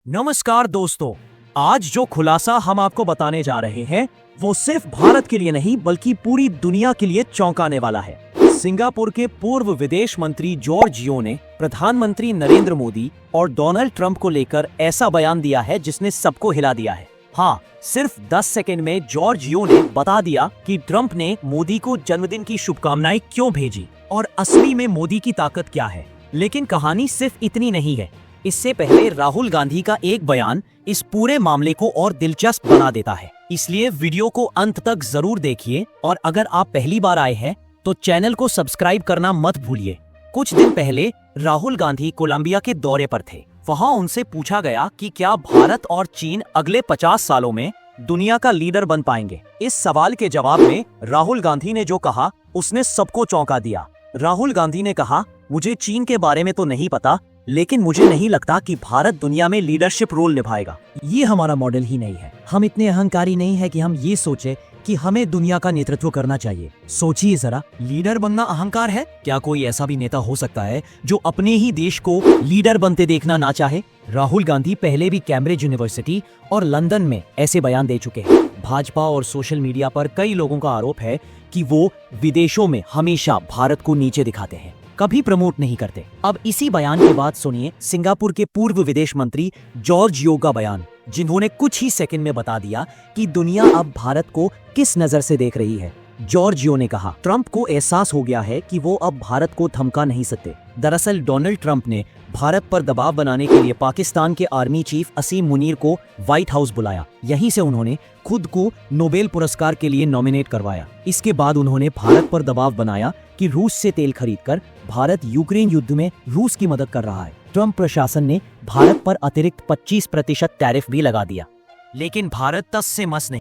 नमस्कार दोस्तों, आज जो खुलासा हम आपको बताने जा रहे हैं वो सिर्फ भारत के लिए नहीं बल्कि पूरी दुनिया के लिए चौंकाने वाला है। सिंगापुर के पूर्व विदेश मंत्री जॉर्ज यो ने प्रधानमंत्री नरेंद्र मोदी और डोनाल्ड ट्रंप को लेकर ऐसा बयान दिया है जिसने सबको हिला दिया है। हाँ, सिर्फ 10 सेकंड में जॉर्ज यो ने बता दिया कि ट्रंप ने मोदी को जन्मदिन की शुभकामनाएं क्यों भेजी और असली में मोदी की ताकत क्या है। लेकिन कहानी सिर्फ इतनी नहीं है। इससे पहले राहुल गांधी का एक बयान इस पूरे मामले को और दिलचस्प बना देता है, इसलिए वीडियो को अंत तक जरूर देखिए और अगर आप पहली बार आए हैं तो चैनल को सब्सक्राइब करना मत भूलिए। कुछ दिन पहले राहुल गांधी कोलंबिया के दौरे पर थे। वहां उनसे पूछा गया कि क्या भारत और चीन अगले 50 सालों में दुनिया का लीडर बन पाएंगे। इस सवाल के जवाब में राहुल गांधी ने जो कहा उसने सबको चौंका दिया। राहुल गांधी ने कहा, मुझे चीन के बारे में तो नहीं पता, लेकिन मुझे नहीं लगता कि भारत दुनिया में लीडरशिप रोल निभाएगा। ये हमारा मॉडल ही नहीं है। हम इतने अहंकारी नहीं है कि हम ये सोचे कि हमें दुनिया का नेतृत्व करना चाहिए। सोचिए जरा, लीडर बनना अहंकार है? क्या कोई ऐसा भी नेता हो सकता है जो अपने ही देश को लीडर बनते देखना ना चाहे? राहुल गांधी पहले भी कैम्ब्रिज यूनिवर्सिटी और लंदन में ऐसे बयान दे चुके हैं। भाजपा और सोशल मीडिया पर कई लोगों का आरोप है कि वो विदेशों में हमेशा भारत को नीचे दिखाते हैं, कभी प्रमोट नहीं करते। अब इसी बयान के बाद सुनिए सिंगापुर के पूर्व विदेश मंत्री जॉर्ज यो का बयान, जिन्होंने कुछ ही सेकंड में बता दिया कि दुनिया अब भारत को किस नजर से देख रही है। जॉर्ज यो ने कहा, ट्रंप को एहसास हो गया है कि वो अब भारत को थमका नहीं सकते। दरअसल डोनाल्ड ट्रंप ने भारत पर दबाव बनाने के लिए पाकिस्तान के आर्मी चीफ असीम मुनीर को व्हाइट हाउस बुलाया। यहीं से उन्होंने खुद को नोबेल पुरस्कार के लिए नॉमिनेट करवाया। इसके बाद उन्होंने भारत पर दबाव बनाया कि रूस से तेल खरीदकर भारत यूक्रेन युद्ध में रूस की मदद कर रहा है। ट्रंप प्रशासन ने भारत पर अतिरिक्त 25% टैरिफ भी लगा दिया। लेकिन भारत तस से मस नहीं।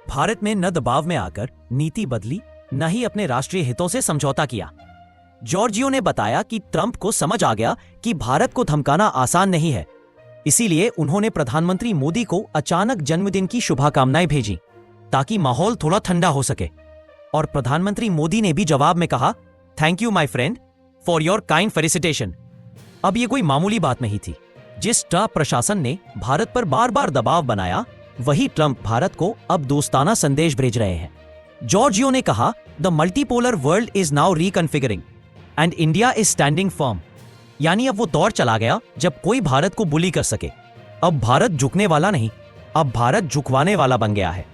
भारत में न दबाव में आकर नीति बदली, न ही अपने राष्ट्रीय हितों से समझौता किया। जॉर्जियो ने बताया कि ट्रंप को समझ आ गया कि भारत को धमकाना आसान नहीं है, इसीलिए उन्होंने प्रधानमंत्री मोदी को अचानक जन्मदिन की शुभकामनाएं भेजी ताकि माहौल थोड़ा ठंडा हो सके। और प्रधानमंत्री मोदी ने भी जवाब में कहा, thank you my friend for your kind felicitation. अब ये कोई मामूली बात नहीं थी। जिस ट्रंप प्रशासन ने भारत पर बार बार दबाव बनाया, वही ट्रंप भारत को अब दोस्ताना संदेश भेज रहे हैं। जॉर्जियो ने कहा, the multipolar world is now reconfiguring and India is standing firm. यानी अब वो दौर चला गया जब कोई भारत को बुली कर सके। अब भारत झुकने वाला नहीं, अब भारत झुकवाने वाला बन गया है।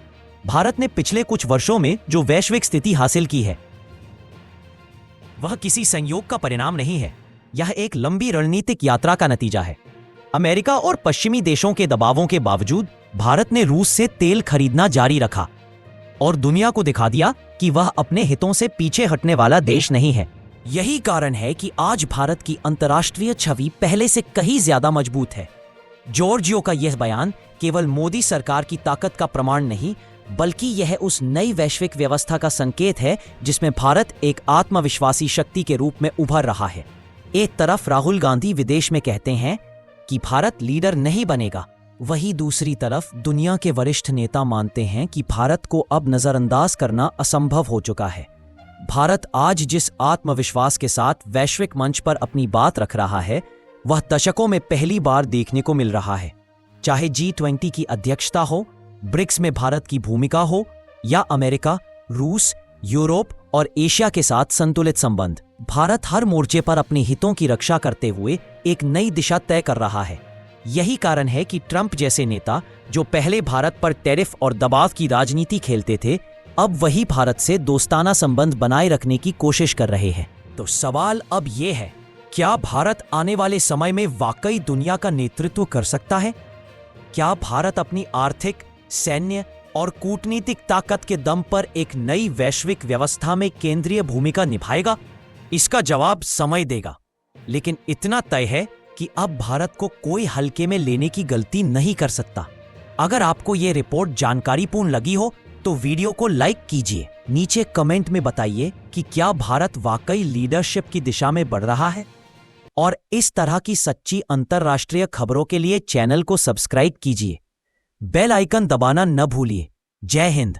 भारत ने पिछले कुछ वर्षों में जो वैश्विक स्थिति हासिल की है वह किसी संयोग का परिणाम नहीं है, यह एक लंबी रणनीतिक यात्रा का नतीजा है। अमेरिका और पश्चिमी देशों के दबावों के बावजूद भारत ने रूस से तेल खरीदना जारी रखा और दुनिया को दिखा दिया कि वह अपने हितों से पीछे हटने वाला देश नहीं है। यही कारण है कि आज भारत की अंतर्राष्ट्रीय छवि पहले से कहीं ज्यादा मजबूत है। जॉर्जियो का यह बयान केवल मोदी सरकार की ताकत का प्रमाण नहीं, बल्कि यह उस नई वैश्विक व्यवस्था का संकेत है जिसमें भारत एक आत्मविश्वासी शक्ति के रूप में उभर रहा है। एक तरफ राहुल गांधी विदेश में कहते हैं कि भारत लीडर नहीं बनेगा, वहीं दूसरी तरफ दुनिया के वरिष्ठ नेता मानते हैं कि भारत को अब नजरअंदाज करना असंभव हो चुका है। भारत आज जिस आत्मविश्वास के साथ वैश्विक मंच पर अपनी बात रख रहा है, वह दशकों में पहली बार देखने को मिल रहा है। चाहे G20 की अध्यक्षता हो, ब्रिक्स में भारत की भूमिका हो या अमेरिका, रूस, यूरोप और एशिया के साथ संतुलित संबंध, भारत हर मोर्चे पर अपने हितों की रक्षा करते हुए एक नई दिशा तय कर रहा है। यही कारण है कि ट्रंप जैसे नेता, जो पहले भारत पर टैरिफ और दबाव की राजनीति खेलते थे, अब वही भारत से दोस्ताना संबंध बनाए रखने की कोशिश कर रहे हैं। तो सवाल अब ये है, क्या भारत आने वाले समय में वाकई दुनिया का नेतृत्व कर सकता है? क्या भारत अपनी आर्थिक, सैन्य और कूटनीतिक ताकत के दम पर एक नई वैश्विक व्यवस्था में केंद्रीय भूमिका निभाएगा? इसका जवाब समय देगा, लेकिन इतना तय है कि अब भारत को कोई हल्के में लेने की गलती नहीं कर सकता। अगर आपको यह रिपोर्ट जानकारीपूर्ण लगी हो तो वीडियो को लाइक कीजिए। नीचे कमेंट में बताइए कि क्या भारत वाकई लीडरशिप की दिशा में बढ़ रहा है। और इस तरह की सच्ची अंतर्राष्ट्रीय खबरों के लिए चैनल को सब्सक्राइब कीजिए। बेल आइकन दबाना न भूलिए। जय हिंद।